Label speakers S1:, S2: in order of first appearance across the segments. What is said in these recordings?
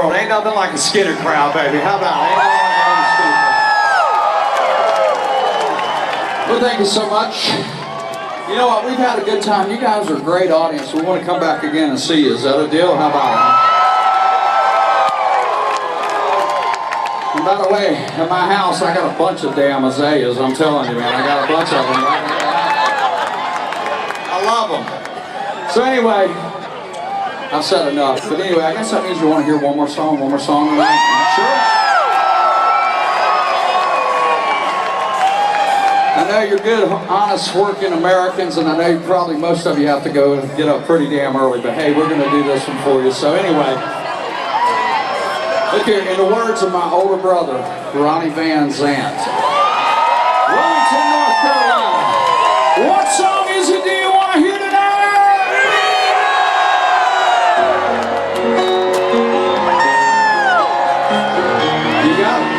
S1: Ain't nothing like a Skinner crowd, baby. How about it? Ain't nothing like a Skinner crowd.
S2: Well, thank you so much. You know what? We've had a good time. You guys are a great audience. We want to come back again and see you. Is that a deal? How about it? And by the way, at my house, I got a bunch of damn azaleas. I'm telling you, man. I got a bunch of them. I love them. So anyway, I've said enough. But anyway, I guess that means you want to hear one more song tonight. Sure. I know you're good, honest, working Americans, and I know probably most of you have to go and get up pretty damn early, but hey, we're going to do this one for you. So anyway, look here, in the words of my older brother, Ronnie Van Zant, Wilmington, North Carolina, what song is it do you want to hear tonight? You got it.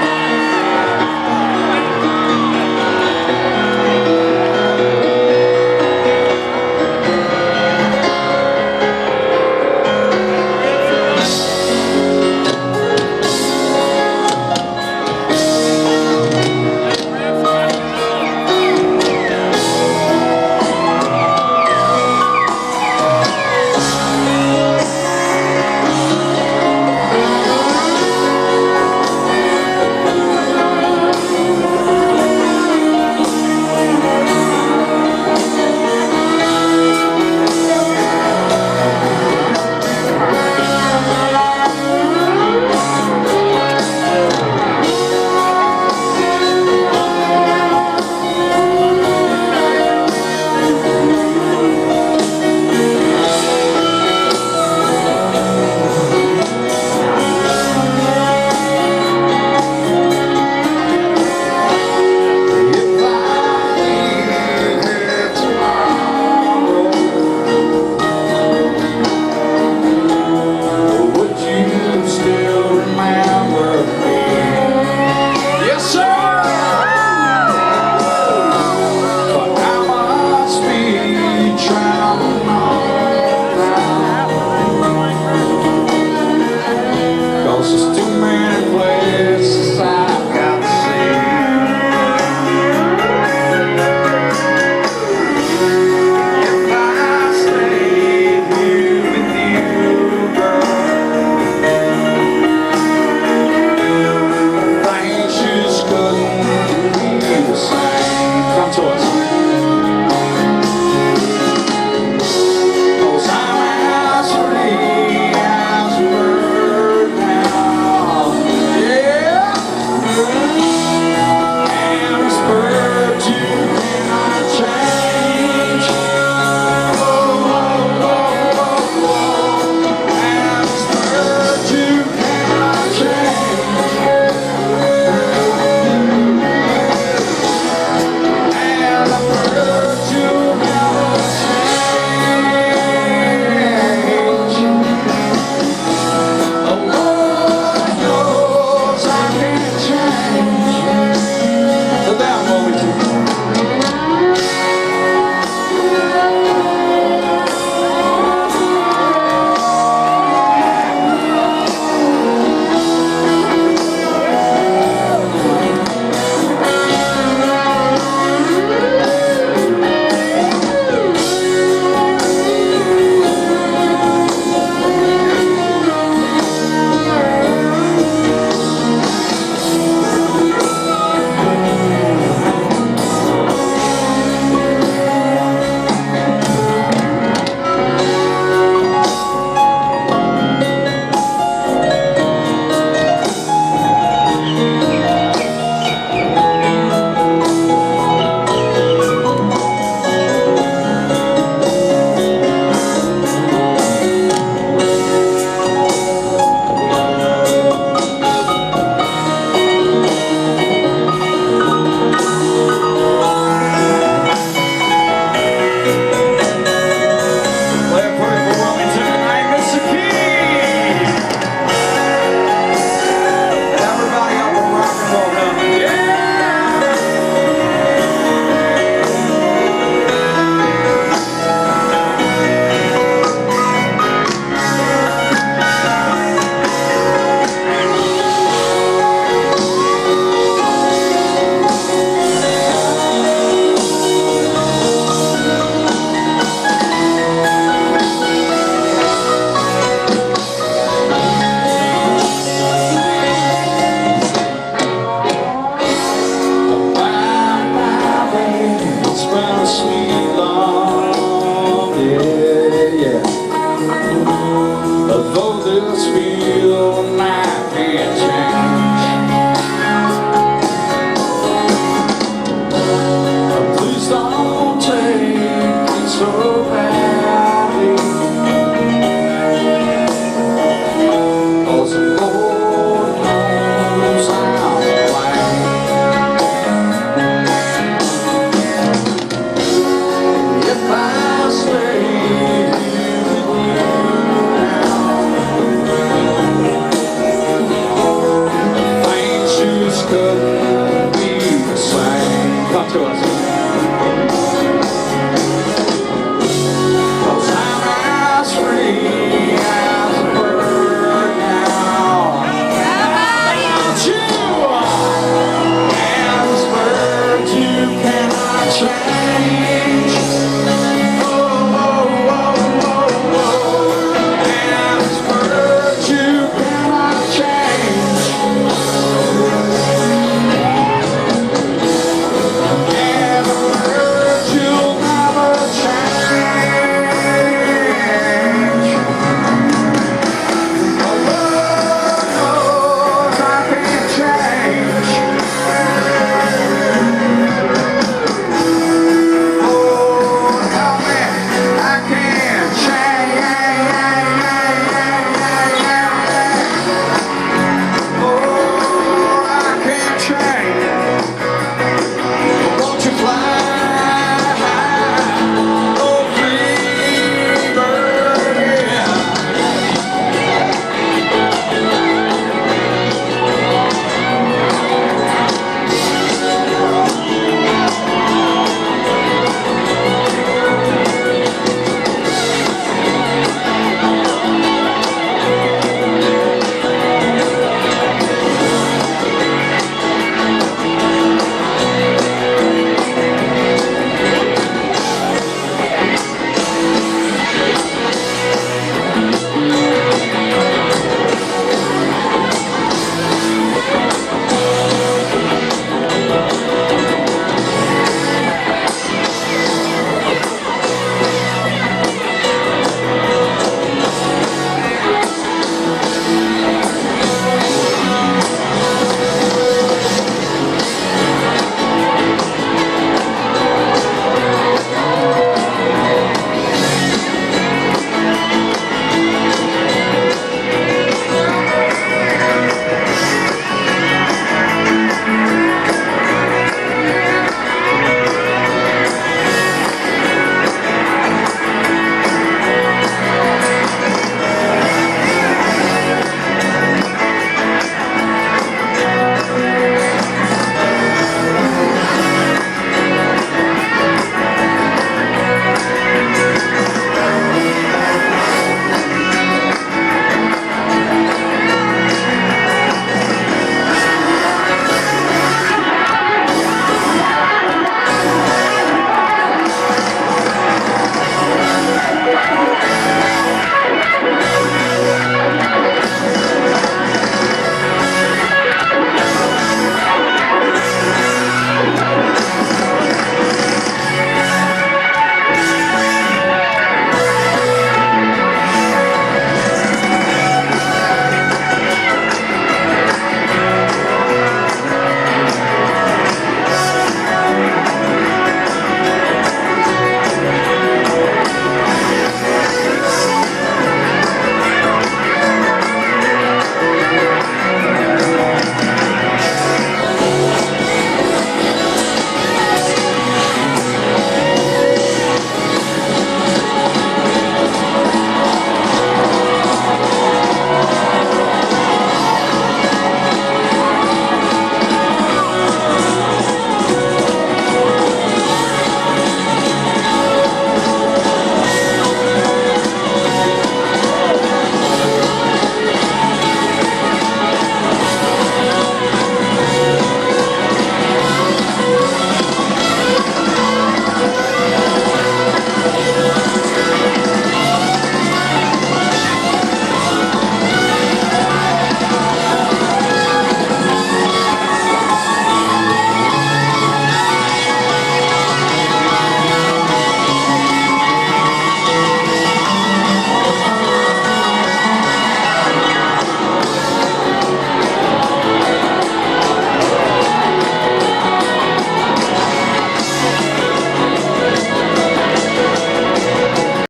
S2: Yeah! the night.